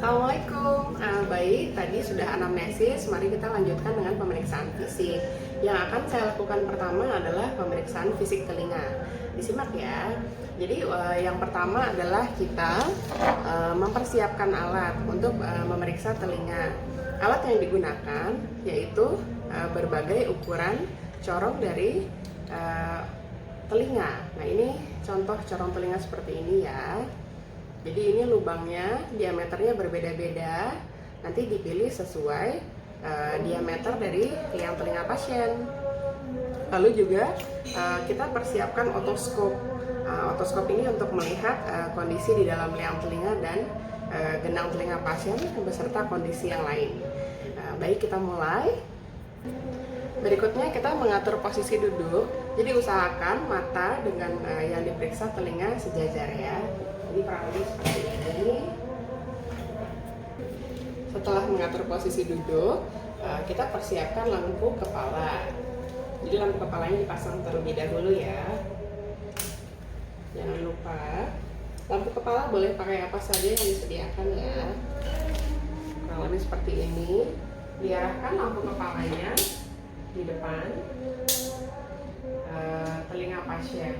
Assalamualaikum. Baik, tadi sudah anamnesis. Mari kita lanjutkan dengan pemeriksaan fisik. Yang akan saya lakukan pertama adalah pemeriksaan fisik telinga. Disimak ya. Jadi yang pertama adalah kita mempersiapkan alat untuk memeriksa telinga. Alat yang digunakan yaitu berbagai ukuran corong dari telinga. Nah, ini contoh corong telinga seperti ini ya. Jadi ini lubangnya diameternya berbeda-beda, nanti dipilih sesuai diameter dari liang telinga pasien. Lalu juga kita persiapkan otoskop. Otoskop ini untuk melihat kondisi di dalam liang telinga dan gendang telinga pasien beserta kondisi yang lain. Baik, kita mulai. Berikutnya kita mengatur posisi duduk. Jadi usahakan mata dengan yang diperiksa telinga sejajar ya. Jadi kurang lebih seperti ini. Setelah mengatur posisi duduk, kita persiapkan lampu kepala. Jadi lampu kepalanya dipasang terlebih dahulu ya. Jangan lupa, lampu kepala boleh pakai apa saja yang disediakan ya. Kurang lebih seperti ini. Diarahkan lampu kepalanya di depan telinga pasien.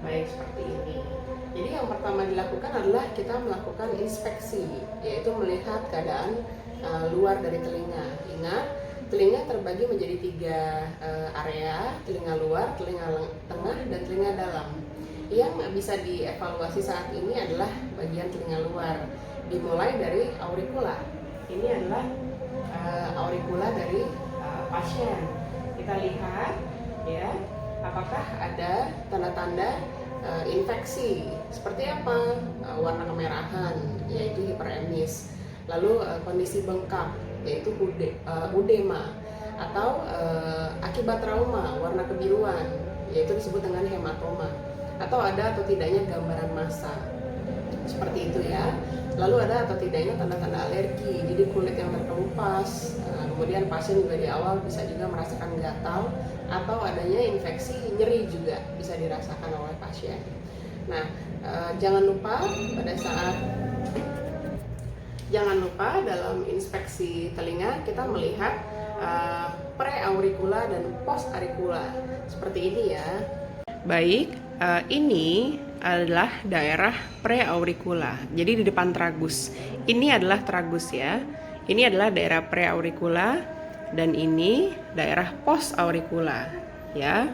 Baik, seperti ini. Jadi yang pertama dilakukan adalah kita melakukan inspeksi, yaitu melihat keadaan luar dari telinga. Ingat, telinga terbagi menjadi 3 area: telinga luar, telinga tengah, dan telinga dalam. Yang bisa dievaluasi saat ini adalah bagian telinga luar, dimulai dari auricula. Ini adalah auricula dari pasien. Kita lihat ya, apakah ada tanda-tanda infeksi seperti apa, warna kemerahan yaitu hiperemis, lalu kondisi bengkak yaitu udema, atau akibat trauma warna kebiruan yaitu disebut dengan hematoma, atau ada atau tidaknya gambaran massa seperti itu ya. Lalu ada atau tidaknya tanda-tanda alergi, jadi kulit yang terkelupas, kemudian pasien juga di awal bisa juga merasakan gatal atau adanya infeksi, nyeri juga bisa dirasakan oleh pasien. Nah, jangan lupa dalam inspeksi telinga kita melihat preauricula dan postauricula seperti ini ya. Baik, ini adalah daerah preauricula. Jadi di depan tragus. Ini adalah tragus ya. Ini adalah daerah preauricula dan ini daerah postauricula ya.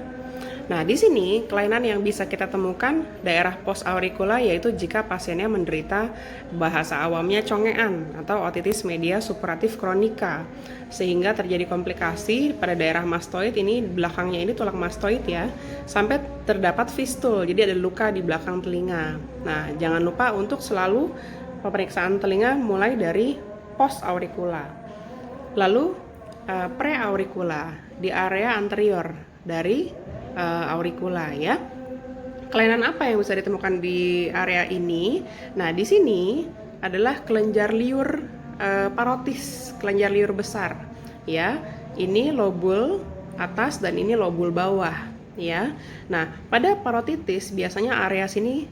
Nah, di sini kelainan yang bisa kita temukan daerah postauricula yaitu jika pasiennya menderita bahasa awamnya congean atau otitis media suppuratif kronika, sehingga terjadi komplikasi pada daerah mastoid. Ini belakangnya ini tulang mastoid ya, sampai terdapat fistul, jadi ada luka di belakang telinga. Nah, jangan lupa untuk selalu pemeriksaan telinga mulai dari postauricula. Lalu preauricula di area anterior dari auricula ya. Kelainan apa yang bisa ditemukan di area ini? Nah, di sini adalah kelenjar liur parotis, kelenjar liur besar ya. Ini lobul atas dan ini lobul bawah ya. Nah, pada parotitis biasanya area sini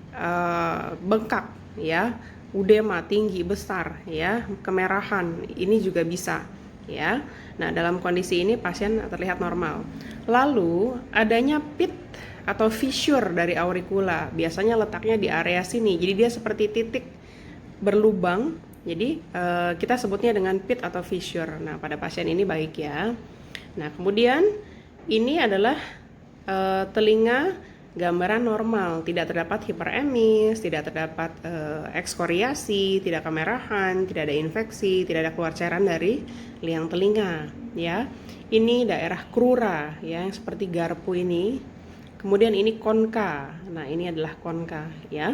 bengkak ya, udema tinggi besar ya, kemerahan ini juga bisa ya. Nah, dalam kondisi ini pasien terlihat normal. Lalu adanya pit atau fissure dari auricula, biasanya letaknya di area sini. Jadi dia seperti titik berlubang. Jadi kita sebutnya dengan pit atau fissure. Nah, pada pasien ini baik ya. Nah, kemudian ini adalah telinga gambaran normal, tidak terdapat hiperemis, tidak terdapat ekskoriasi, tidak kemerahan, tidak ada infeksi, tidak ada keluar cairan dari liang telinga ya. Ini daerah crura ya, yang seperti garpu ini. Kemudian ini konka. Nah, ini adalah konka ya.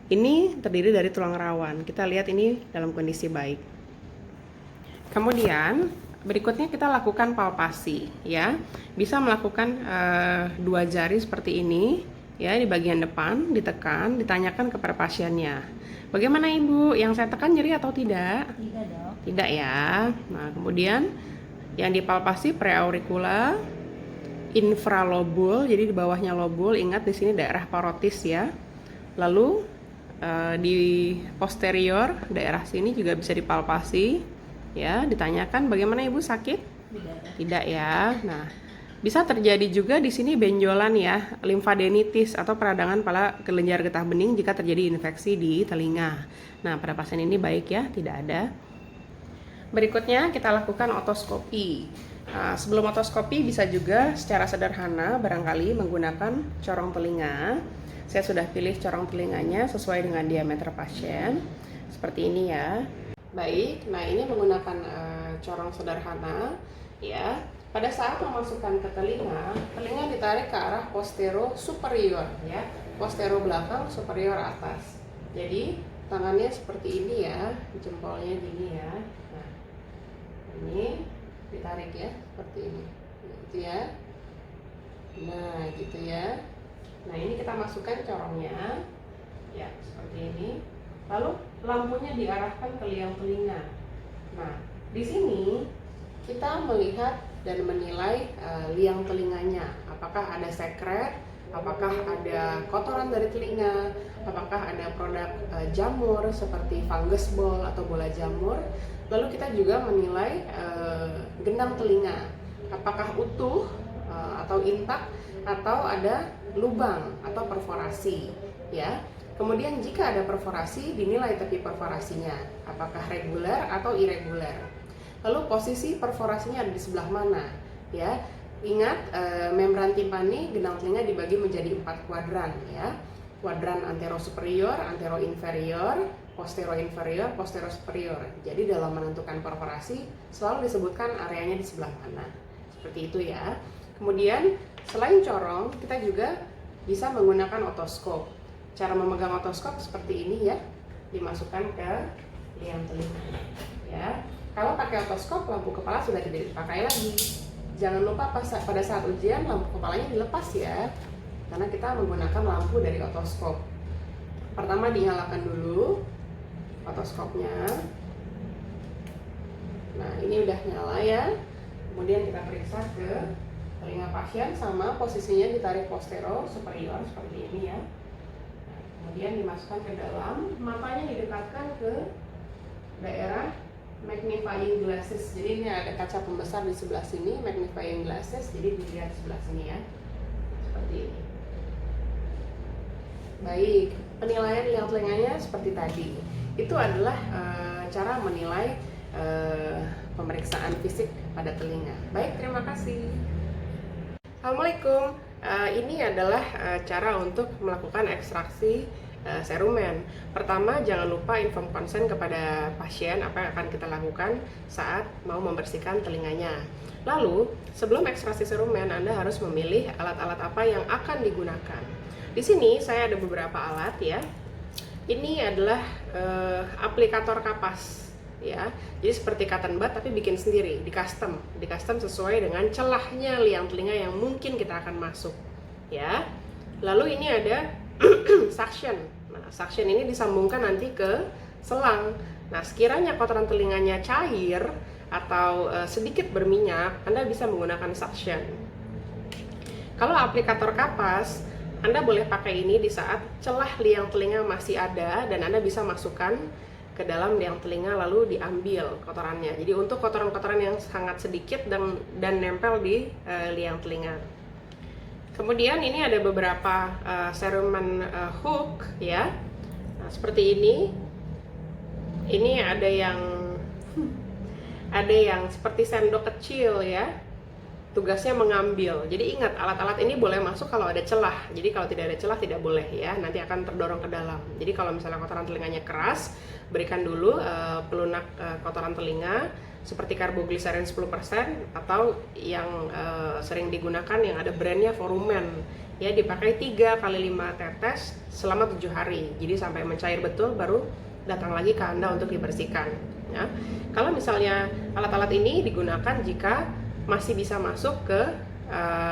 Ini terdiri dari tulang rawan. Kita lihat ini dalam kondisi baik. Kemudian berikutnya kita lakukan palpasi ya. Bisa melakukan 2 jari seperti ini ya, di bagian depan ditekan, ditanyakan kepada pasiennya. Bagaimana Ibu? Yang saya tekan nyeri atau tidak? Tidak, Dok. Tidak ya. Nah, kemudian yang dipalpasi preauricula, infralobul, jadi di bawahnya lobul. Ingat di sini daerah parotis ya. Lalu Di posterior daerah sini juga bisa dipalpasi, ya. Ditanyakan bagaimana ibu, sakit? Tidak ya. Nah, bisa terjadi juga di sini benjolan ya, limfadenitis atau peradangan pada kelenjar getah bening jika terjadi infeksi di telinga. Nah, pada pasien ini baik ya, tidak ada. Berikutnya kita lakukan otoskopi. Nah, sebelum otoskopi bisa juga secara sederhana barangkali menggunakan corong telinga. Saya sudah pilih corong telinganya sesuai dengan diameter pasien. Seperti ini ya. Baik, nah ini menggunakan corong sederhana ya. Pada saat memasukkan ke telinga, telinga ditarik ke arah postero superior ya. Postero belakang, superior atas. Jadi tangannya seperti ini ya, jempolnya gini ya. Nah, ini ditarik ya, seperti ini. Gitu ya. Nah, gitu ya. Nah, ini kita masukkan corongnya. Ya, seperti ini. Lalu lampunya diarahkan ke liang telinga. Nah, di sini kita melihat dan menilai liang telinganya. Apakah ada sekret, apakah ada kotoran dari telinga, apakah ada produk jamur seperti fungus ball atau bola jamur. Lalu kita juga menilai gendang telinga, apakah utuh atau intak atau ada lubang atau perforasi, ya. Kemudian jika ada perforasi, dinilai tepi perforasinya, apakah reguler atau irreguler. Lalu posisi perforasinya ada di sebelah mana, ya. Ingat, membran timpani gendang telinga dibagi menjadi 4 kuadran, ya. Kuadran antero superior, antero inferior, postero inferior, postero superior. Jadi dalam menentukan perforasi selalu disebutkan areanya di sebelah mana. Seperti itu ya. Kemudian selain corong, kita juga bisa menggunakan otoskop. Cara memegang otoskop seperti ini ya, dimasukkan ke liang telinga. Ya, kalau pakai otoskop, lampu kepala sudah tidak dipakai lagi. Jangan lupa pada saat ujian lampu kepalanya dilepas ya, karena kita menggunakan lampu dari otoskop. Pertama dinyalakan dulu otoskopnya. Nah, ini udah nyala ya. Kemudian kita periksa ke telinga pasien, sama posisinya ditarik postero superior seperti ini ya. Nah, kemudian dimasukkan ke dalam, matanya didekatkan ke daerah magnifying glasses. Jadi ini ada kaca pembesar di sebelah sini, magnifying glasses, jadi dilihat sebelah sini ya. Seperti ini. Baik, penilaian liang telinganya seperti tadi. Itu adalah cara menilai pemeriksaan fisik pada telinga. Baik, terima kasih. Assalamualaikum. Ini adalah cara untuk melakukan ekstraksi serumen. Pertama, jangan lupa inform konsen kepada pasien apa yang akan kita lakukan saat mau membersihkan telinganya. Lalu, sebelum ekstraksi serumen, Anda harus memilih alat-alat apa yang akan digunakan. Di sini saya ada beberapa alat ya. Ini adalah aplikator kapas. Ya, jadi seperti cotton bud tapi bikin sendiri, di custom sesuai dengan celahnya liang telinga yang mungkin kita akan masuk, ya. Lalu ini ada suction. Nah, suction ini disambungkan nanti ke selang. Nah, sekiranya kotoran telinganya cair atau sedikit berminyak, Anda bisa menggunakan suction. Kalau aplikator kapas, Anda boleh pakai ini di saat celah liang telinga masih ada dan Anda bisa masukkan ke dalam liang telinga lalu diambil kotorannya. Jadi untuk kotoran-kotoran yang sangat sedikit dan nempel di liang telinga. Kemudian ini ada beberapa serumen hook ya. Nah, seperti ini. Ini ada yang seperti sendok kecil ya. Tugasnya mengambil. Jadi ingat, alat-alat ini boleh masuk kalau ada celah. Jadi kalau tidak ada celah tidak boleh ya, nanti akan terdorong ke dalam. Jadi kalau misalnya kotoran telinganya keras, berikan dulu pelunak kotoran telinga seperti karbogliserin 10% atau yang sering digunakan yang ada brandnya Forumen. Ya, dipakai 3 kali 5 tetes selama 7 hari. Jadi sampai mencair betul baru datang lagi ke Anda untuk dibersihkan. Ya. Kalau misalnya alat-alat ini digunakan jika masih bisa masuk ke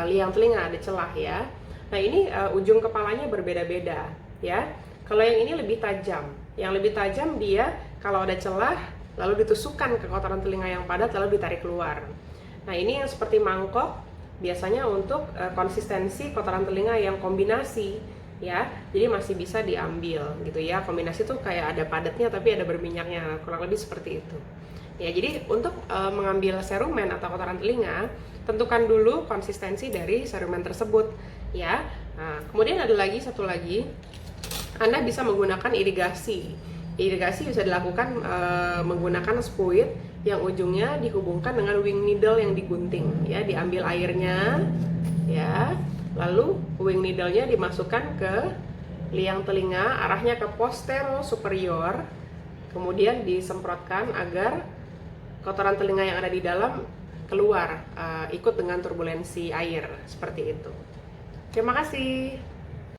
liang telinga, ada celah ya. Nah, ini ujung kepalanya berbeda-beda ya. Kalau yang ini lebih tajam. Yang lebih tajam dia kalau ada celah lalu ditusukkan ke kotoran telinga yang padat lalu ditarik keluar. Nah, ini yang seperti mangkok biasanya untuk konsistensi kotoran telinga yang kombinasi ya, jadi masih bisa diambil gitu ya. Kombinasi tuh kayak ada padatnya tapi ada berminyaknya, kurang lebih seperti itu. Ya, jadi untuk mengambil serumen atau kotoran telinga, tentukan dulu konsistensi dari serumen tersebut ya. Nah, kemudian ada lagi satu lagi, Anda bisa menggunakan irigasi. Irigasi bisa dilakukan menggunakan spuit yang ujungnya dihubungkan dengan wing needle yang digunting ya, diambil airnya ya. Lalu wing needle-nya dimasukkan ke liang telinga, arahnya ke postero superior. Kemudian disemprotkan agar kotoran telinga yang ada di dalam keluar ikut dengan turbulensi air seperti itu. Terima kasih.